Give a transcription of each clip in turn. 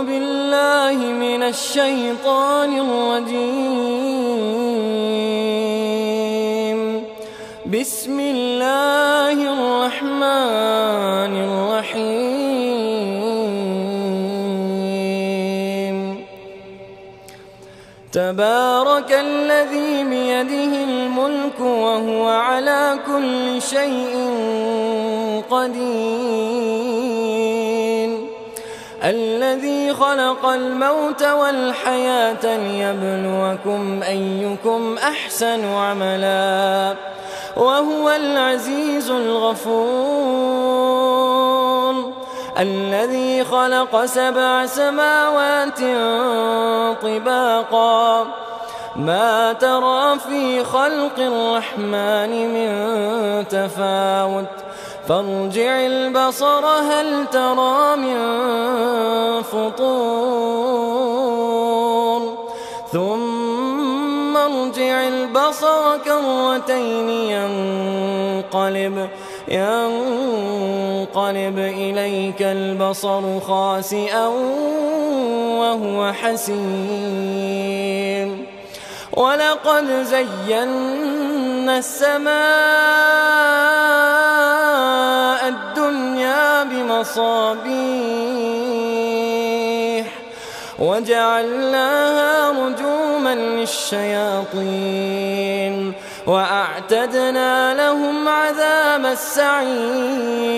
بالله من الشيطان الرجيم. بسم الله الرحمن الرحيم. تبارك الذي بيده الملك وهو على كل شيء قدير. الذي خلق الموت والحياة ليبلوكم أيكم أحسن عملا وهو العزيز الغفور. الذي خلق 7 سماوات طباقا ما ترى في خلق الرحمن من تفاوت فارجع البصر هل ترى من فطور ثم ارجع البصر كرتين ينقلب إليك البصر خاسئا وهو حسير. ولقد زينا السماء الدنيا بمصابيح وجعلناها رجوما للشياطين وأعتدنا لهم عذاب السعير.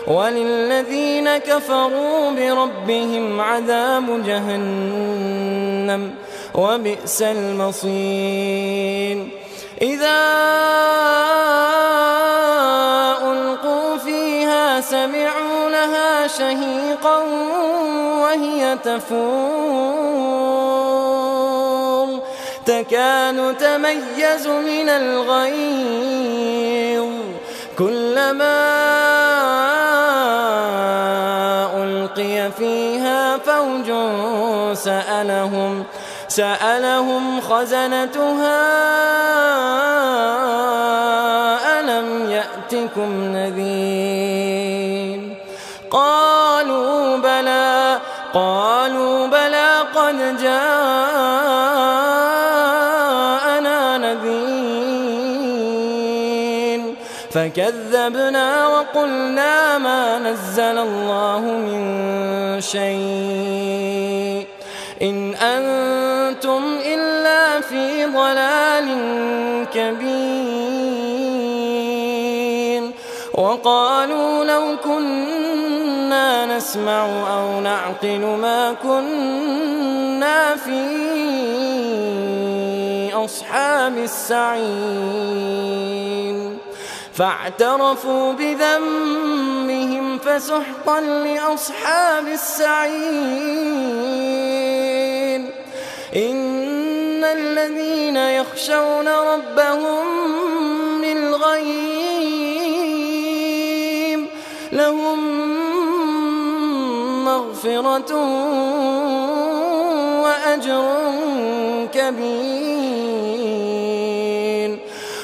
وللذين كفروا بربهم عذاب جهنم وبئس المصير. إذا ألقوا فيها سمعوا لها شهيقا وهي تفور تكاد تميز من الغيظ كلما ألقي فيها فوج سألهم خزنتها ألم يأتكم نذير قالوا بلى قد جاءنا نذير فكذبنا وقلنا ما نزل الله من شيء إن أنتم إلا في ضلال كبير. وقالوا لو كنا نسمع أو نعقل ما كنا في أصحاب السعير فاعترفوا بذنبهم فسحقا لأصحاب السعير. إن الذين يخشون ربهم بالغيب لهم مغفرة وأجر كبير.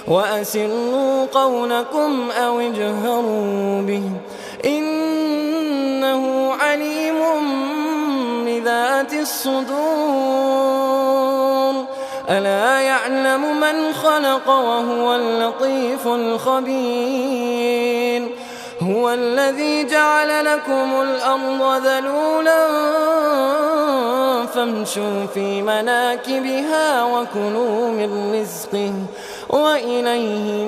وأسروا قولكم أو اجهروا به إنه عليم بذات الصدور. ألا يعلم من خلق وهو اللطيف الخبير. هو الذي جعل لكم الأرض ذلولا فامشوا في مناكبها وكلوا من رزقه وإليه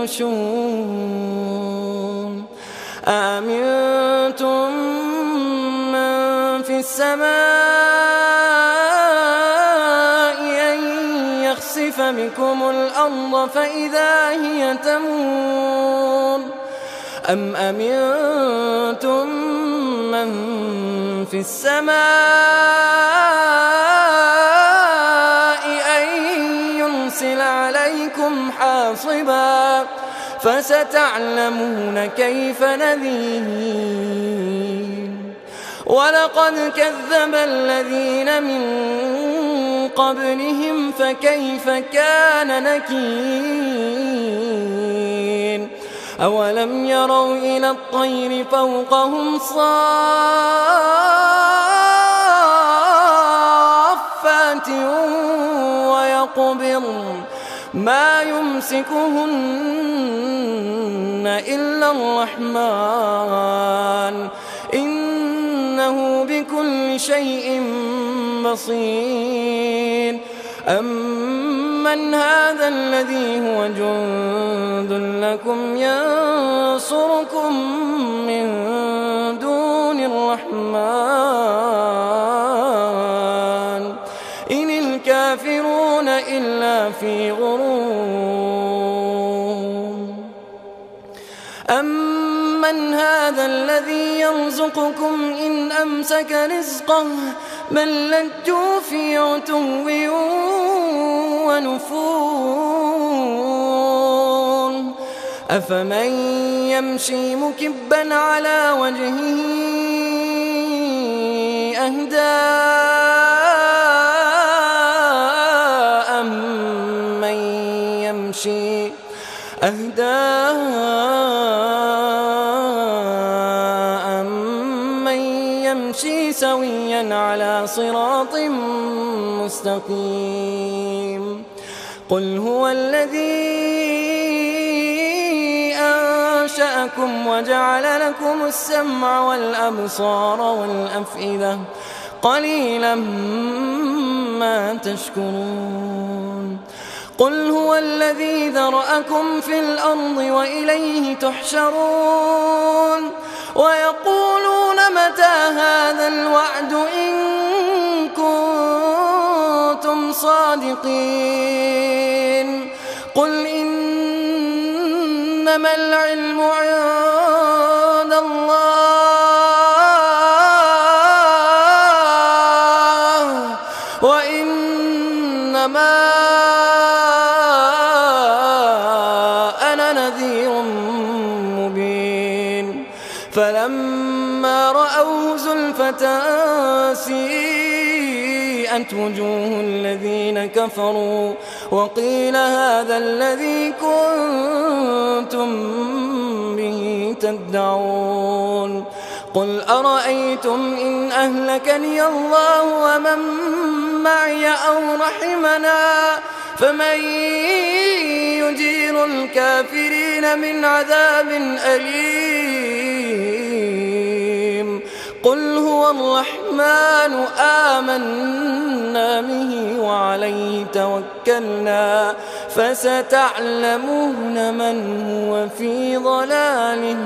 النشور. أأمنتم من في السماء أن يخسف بكم الأرض فإذا هي تمور أم أمنتم من في السماء أن يرسل عليكم حاصبا فستعلمون كيف نذير. ولقد كذب الذين من قبلهم فكيف كان نكير. أولم يروا إلى الطير فوقهم صافات ما يمسكهن إلا الرحمن إنه بكل شيء بصير. أمن هذا الذي هو جند لكم ينصركم من دون الرحمن إن الكافرون إلا في غرور. أمن هذا الذي يرزقكم إن أمسك رزقه بل لجوا في عتو ونفور. أفمن يمشي مكبا على وجهه أهدى أمن يمشي سويا على صراط مستقيم. قل هو الذي أنشأكم وجعل لكم السمع والأبصار والأفئدة قليلا ما تشكرون. قل هو الذي ذرأكم في الأرض وإليه تحشرون. ويقولون متى هذا الوعد إن كنتم صادقين. قل إنما العلم عند الله وإنما أنا نذير مبين. فلما رأوه زلفة سيئت وجوه الذين كفروا وقيل هذا الذي كنتم به تدعون. قل أرأيتم إن أهلكني الله ومن معي أو رحمنا فمن يجير الكافرين من عذاب أليم. قل هو الرحمن آمنا به وعليه توكلنا فستعلمون من هو في ضلال